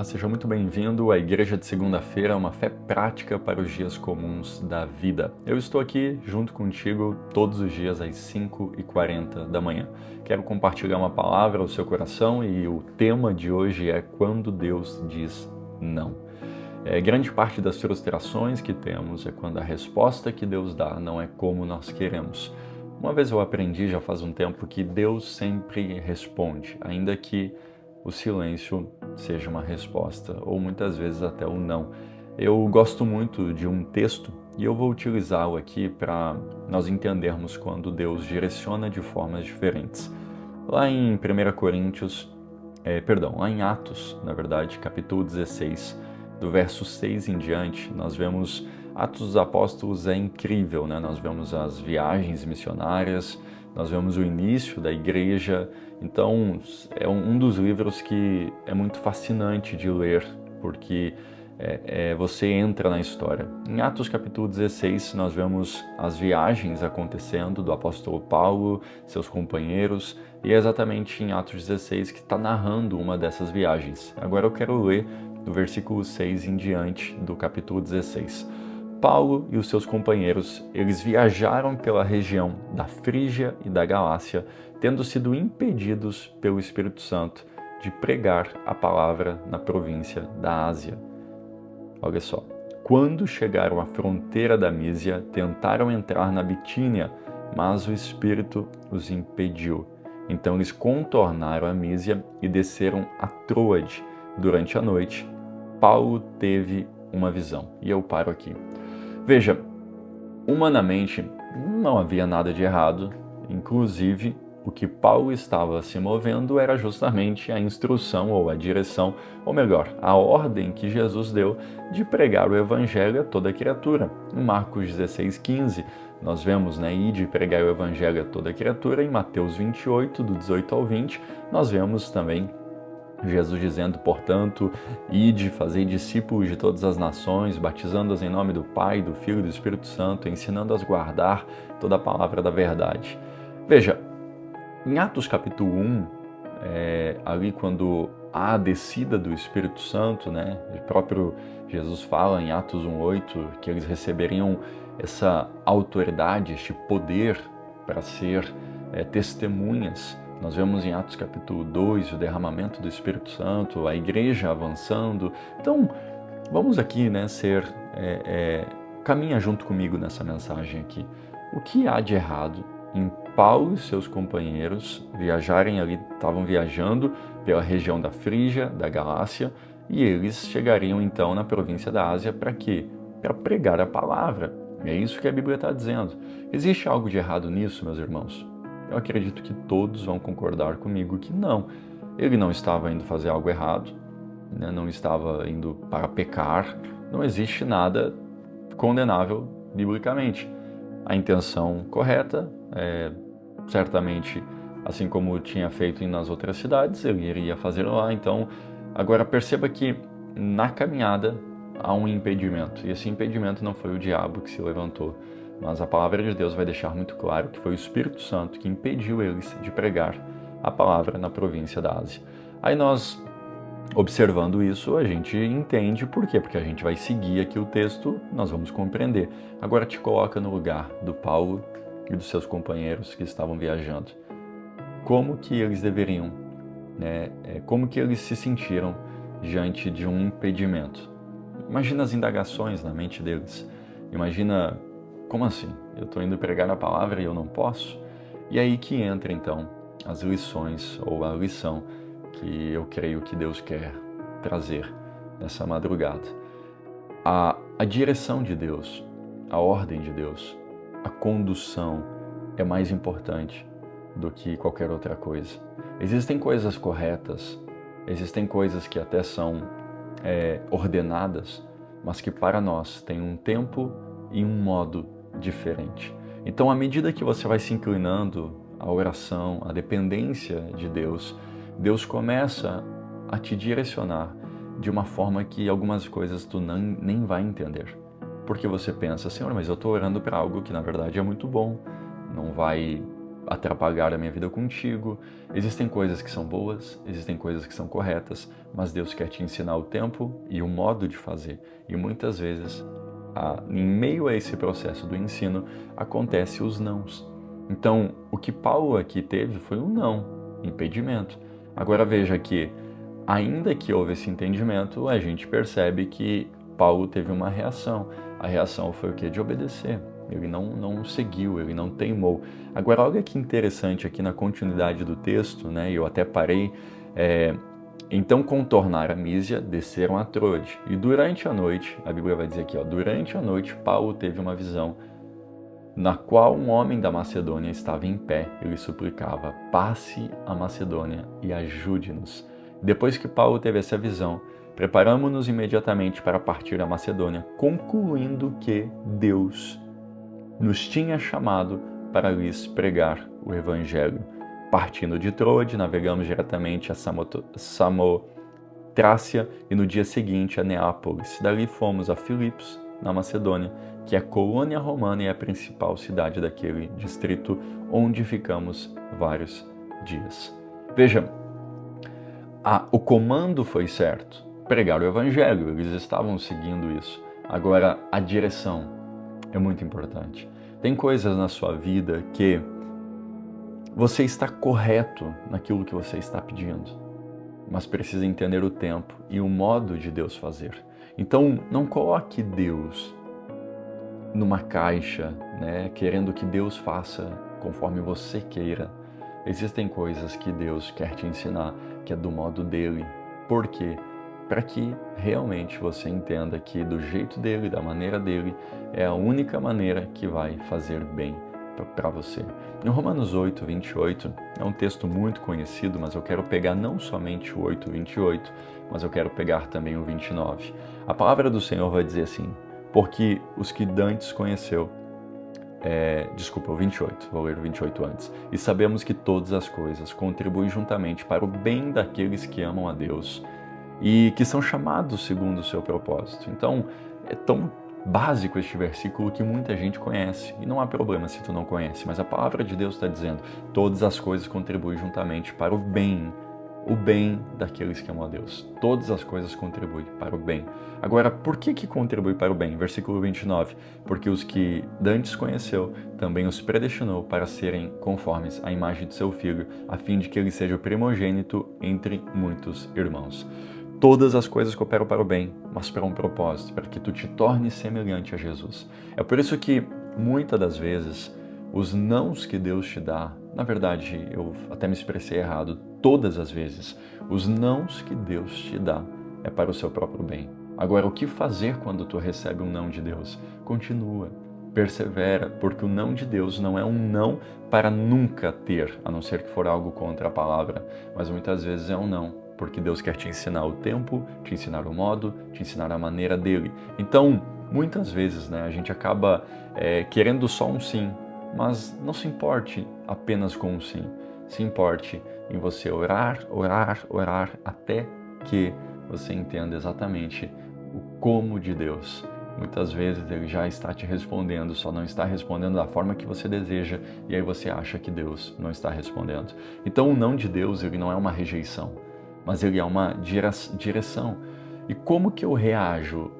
Seja muito bem-vindo à Igreja de Segunda-feira, uma fé prática para os dias comuns da vida. Eu estou aqui junto contigo todos os dias às 5h40 da manhã. Quero compartilhar uma palavra ao seu coração e o tema de hoje é quando Deus diz não. Grande parte das frustrações que temos é quando a resposta que Deus dá não é como nós queremos. Uma vez eu aprendi já faz um tempo que Deus sempre responde, ainda que o silêncio seja uma resposta, ou muitas vezes até o não. Eu gosto muito de um texto e eu vou utilizá-lo aqui para nós entendermos quando Deus direciona de formas diferentes. Lá em lá em Atos, na verdade, capítulo 16, do verso 6 em diante, nós vemos Atos dos Apóstolos é incrível, né? Nós vemos as viagens missionárias, nós vemos o início da igreja. Então, é um dos livros que é muito fascinante de ler, porque você entra na história. Em Atos capítulo 16, nós vemos as viagens acontecendo do apóstolo Paulo, seus companheiros, e é exatamente em Atos 16 que está narrando uma dessas viagens. Agora eu quero ler do versículo 6 em diante do capítulo 16. Paulo e os seus companheiros, eles viajaram pela região da Frígia e da Galácia, tendo sido impedidos pelo Espírito Santo de pregar a palavra na província da Ásia. Olha só, quando chegaram à fronteira da Mísia, tentaram entrar na Bitínia, mas o Espírito os impediu. Então eles contornaram a Mísia e desceram a Troade. Durante a noite, Paulo teve uma visão. E eu paro aqui. Veja, humanamente não havia nada de errado, inclusive o que Paulo estava se movendo era justamente a instrução ou a direção, ou melhor, a ordem que Jesus deu de pregar o evangelho a toda criatura. Em Marcos 16:15, nós vemos, ide pregar o evangelho a toda criatura. Em Mateus 28, do 18 ao 20, nós vemos também Jesus dizendo, portanto, ide, fazei discípulos de todas as nações, batizando-os em nome do Pai, do Filho e do Espírito Santo, ensinando-os a guardar toda a palavra da verdade. Veja, em Atos capítulo 1, ali quando há a descida do Espírito Santo, o próprio Jesus fala em Atos 1:8 que eles receberiam essa autoridade, este poder para ser testemunhas. Nós vemos em Atos capítulo 2 o derramamento do Espírito Santo, a igreja avançando. Então, vamos aqui, caminha junto comigo nessa mensagem aqui. O que há de errado em Paulo e seus companheiros estavam viajando pela região da Frígia, da Galácia, e eles chegariam então na província da Ásia para quê? Para pregar a palavra. É isso que a Bíblia está dizendo. Existe algo de errado nisso, meus irmãos? Eu acredito que todos vão concordar comigo que não. Ele não estava indo fazer algo errado, não estava indo para pecar, não existe nada condenável biblicamente. A intenção correta, certamente, assim como tinha feito nas outras cidades, ele iria fazer lá. Então, agora perceba que na caminhada há um impedimento, e esse impedimento não foi o diabo que se levantou, mas a palavra de Deus vai deixar muito claro que foi o Espírito Santo que impediu eles de pregar a palavra na província da Ásia. Aí nós, observando isso, a gente entende por quê, porque a gente vai seguir aqui o texto, nós vamos compreender. Agora te coloca no lugar do Paulo e dos seus companheiros que estavam viajando. Como que eles deveriam, como que eles se sentiram diante de um impedimento? Imagina as indagações na mente deles. Imagina, como assim? Eu estou indo pregar a palavra e eu não posso? E aí que entra então as lições, ou a lição que eu creio que Deus quer trazer nessa madrugada. A direção de Deus, a ordem de Deus, a condução é mais importante do que qualquer outra coisa. Existem coisas corretas, existem coisas que até são ordenadas, mas que para nós tem um tempo e um modo diferente. Então, à medida que você vai se inclinando à oração, à dependência de Deus, Deus começa a te direcionar de uma forma que algumas coisas tu nem vai entender. Porque você pensa, Senhor, mas eu estou orando para algo que na verdade é muito bom, não vai atrapalhar a minha vida contigo. Existem coisas que são boas, existem coisas que são corretas, mas Deus quer te ensinar o tempo e o modo de fazer. E muitas vezes, em meio a esse processo do ensino, acontece os nãos. Então, o que Paulo aqui teve foi um não, impedimento. Agora veja que, ainda que houve esse entendimento, a gente percebe que Paulo teve uma reação. A reação foi o quê? De obedecer. Ele não seguiu, ele não teimou. Agora, olha que interessante aqui na continuidade do texto, né? Eu até parei. Então contornaram a Mísia, desceram a Troade. E durante a noite, a Bíblia vai dizer aqui, durante a noite, Paulo teve uma visão na qual um homem da Macedônia estava em pé. Ele suplicava: passe a Macedônia e ajude-nos. Depois que Paulo teve essa visão, preparamos-nos imediatamente para partir a Macedônia, concluindo que Deus nos tinha chamado para lhes pregar o Evangelho. Partindo de Troade, navegamos diretamente a Samotrácia e no dia seguinte a Neápolis. Dali fomos a Filipos, na Macedônia, que é a colônia romana e a principal cidade daquele distrito, onde ficamos vários dias. Veja, o comando foi certo, pregar o Evangelho, eles estavam seguindo isso. Agora, a direção é muito importante. Tem coisas na sua vida que você está correto naquilo que você está pedindo, mas precisa entender o tempo e o modo de Deus fazer. Então, não coloque Deus numa caixa, né, querendo que Deus faça conforme você queira. Existem coisas que Deus quer te ensinar, que é do modo dele. Por quê? Para que realmente você entenda que do jeito dele, da maneira dele, é a única maneira que vai fazer bem para você. Em Romanos 8, 28, é um texto muito conhecido, mas eu quero pegar não somente o 8, 28, mas eu quero pegar também o 29. A palavra do Senhor vai dizer assim: porque os que dantes conheceu, o 28, vou ler o 28 antes. E sabemos que todas as coisas contribuem juntamente para o bem daqueles que amam a Deus e que são chamados segundo o seu propósito. Então, é tão básico este versículo que muita gente conhece, e não há problema se tu não conhece, mas a palavra de Deus está dizendo: todas as coisas contribuem juntamente para o bem daqueles que amam a Deus. Todas as coisas contribuem para o bem. Agora, por que contribui para o bem? Versículo 29, porque os que dantes conheceu, também os predestinou para serem conformes à imagem de seu Filho, a fim de que ele seja o primogênito entre muitos irmãos. Todas as coisas cooperam para o bem, mas para um propósito, para que tu te tornes semelhante a Jesus. É por isso que, muitas das vezes, os nãos que Deus te dá, na verdade, eu até me expressei errado, todas as vezes, os nãos que Deus te dá é para o seu próprio bem. Agora, o que fazer quando tu recebe um não de Deus? Continua, persevera, porque o não de Deus não é um não para nunca ter, a não ser que for algo contra a palavra, mas muitas vezes é um não porque Deus quer te ensinar o tempo, te ensinar o modo, te ensinar a maneira dele. Então, muitas vezes, a gente acaba querendo só um sim, mas não se importe apenas com um sim. Se importe em você orar, até que você entenda exatamente o como de Deus. Muitas vezes Ele já está te respondendo, só não está respondendo da forma que você deseja, e aí você acha que Deus não está respondendo. Então, o não de Deus, ele não é uma rejeição, mas ele é uma direção. E como que eu reajo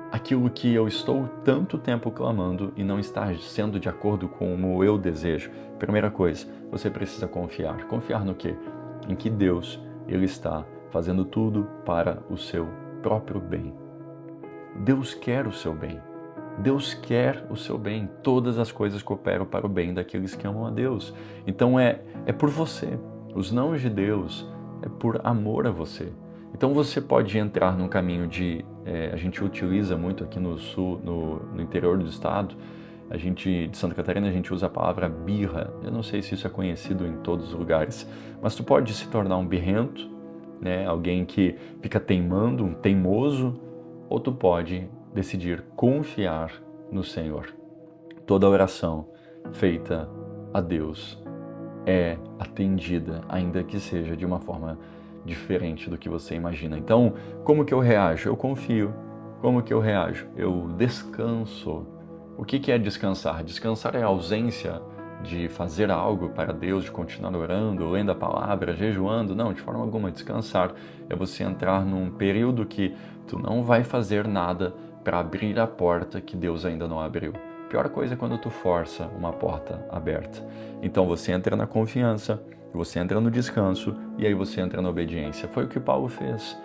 àquilo que eu estou tanto tempo clamando e não está sendo de acordo com o eu desejo? Primeira coisa, você precisa confiar. Confiar no quê? Em que Deus, Ele está fazendo tudo para o seu próprio bem. Deus quer o seu bem. Deus quer o seu bem. Todas as coisas cooperam para o bem daqueles que amam a Deus. Então é por você. Os nãos de Deus é por amor a você. Então você pode entrar num caminho a gente utiliza muito aqui no sul, no interior do estado, de Santa Catarina, a gente usa a palavra birra. Eu não sei se isso é conhecido em todos os lugares, mas tu pode se tornar um birrento, alguém que fica teimando, um teimoso, ou tu pode decidir confiar no Senhor. Toda oração feita a Deus é atendida, ainda que seja de uma forma diferente do que você imagina. Então, como que eu reajo? Eu confio. Como que eu reajo? Eu descanso. O que é descansar? Descansar é a ausência de fazer algo para Deus, de continuar orando, lendo a palavra, jejuando. Não, de forma alguma. Descansar é você entrar num período que tu não vai fazer nada para abrir a porta que Deus ainda não abriu. Pior coisa é quando tu força uma porta aberta. Então você entra na confiança, você entra no descanso e aí você entra na obediência. Foi o que Paulo fez.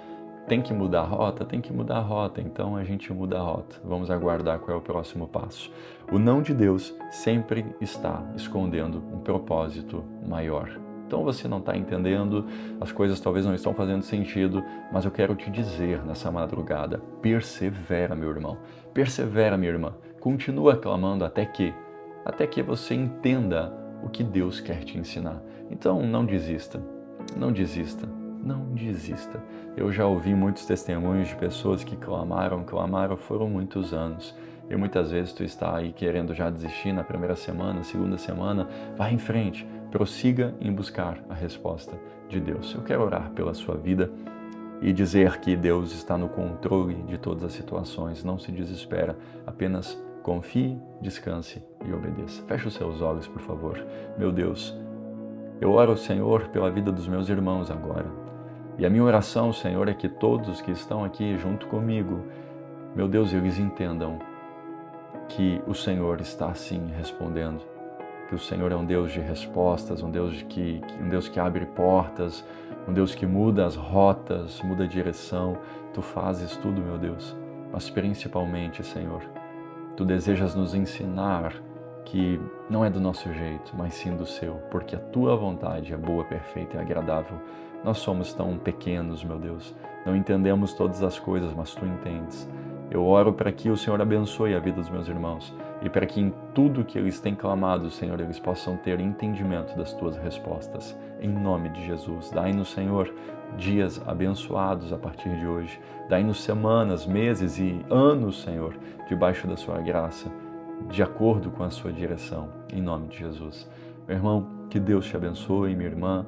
Tem que mudar a rota? Tem que mudar a rota. Então a gente muda a rota. Vamos aguardar qual é o próximo passo. O não de Deus sempre está escondendo um propósito maior. Então você não está entendendo, as coisas talvez não estão fazendo sentido, mas eu quero te dizer nessa madrugada, persevera, meu irmão. Persevera, minha irmã. Continua clamando até que você entenda o que Deus quer te ensinar. Então não desista. Não desista. Não desista. Eu já ouvi muitos testemunhos de pessoas que clamaram, foram muitos anos. E muitas vezes tu está aí querendo já desistir na primeira semana, segunda semana. Vai em frente, prossiga em buscar a resposta de Deus. Eu quero orar pela sua vida e dizer que Deus está no controle de todas as situações. Não se desespera, apenas confie, descanse e obedeça. Feche os seus olhos, por favor. Meu Deus, eu oro, Senhor, pela vida dos meus irmãos agora. E a minha oração, Senhor, é que todos que estão aqui junto comigo, meu Deus, eles entendam que o Senhor está sim respondendo, que o Senhor é um Deus de respostas, um Deus que abre portas, um Deus que muda as rotas, muda a direção. Tu fazes tudo, meu Deus, mas principalmente, Senhor, Tu desejas nos ensinar que não é do nosso jeito, mas sim do Seu, porque a Tua vontade é boa, perfeita e agradável. Nós somos tão pequenos, meu Deus, não entendemos todas as coisas, mas Tu entendes. Eu oro para que o Senhor abençoe a vida dos meus irmãos e para que em tudo que eles têm clamado, Senhor, eles possam ter entendimento das Tuas respostas. Em nome de Jesus, dai-nos, Senhor, dias abençoados a partir de hoje. Dai-nos semanas, meses e anos, Senhor, debaixo da Sua graça, de acordo com a Sua direção, em nome de Jesus. Meu irmão, que Deus te abençoe, minha irmã.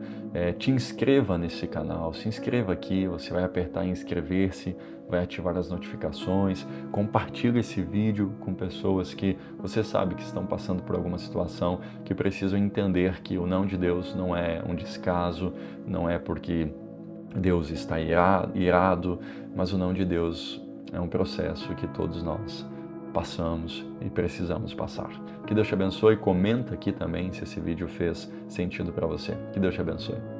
Te inscreva nesse canal, se inscreva aqui, você vai apertar em inscrever-se, vai ativar as notificações, compartilhe esse vídeo com pessoas que você sabe que estão passando por alguma situação, que precisam entender que o não de Deus não é um descaso, não é porque Deus está irado, mas o não de Deus é um processo que todos nós passamos e precisamos passar. Que Deus te abençoe. Comenta aqui também se esse vídeo fez sentido para você. Que Deus te abençoe.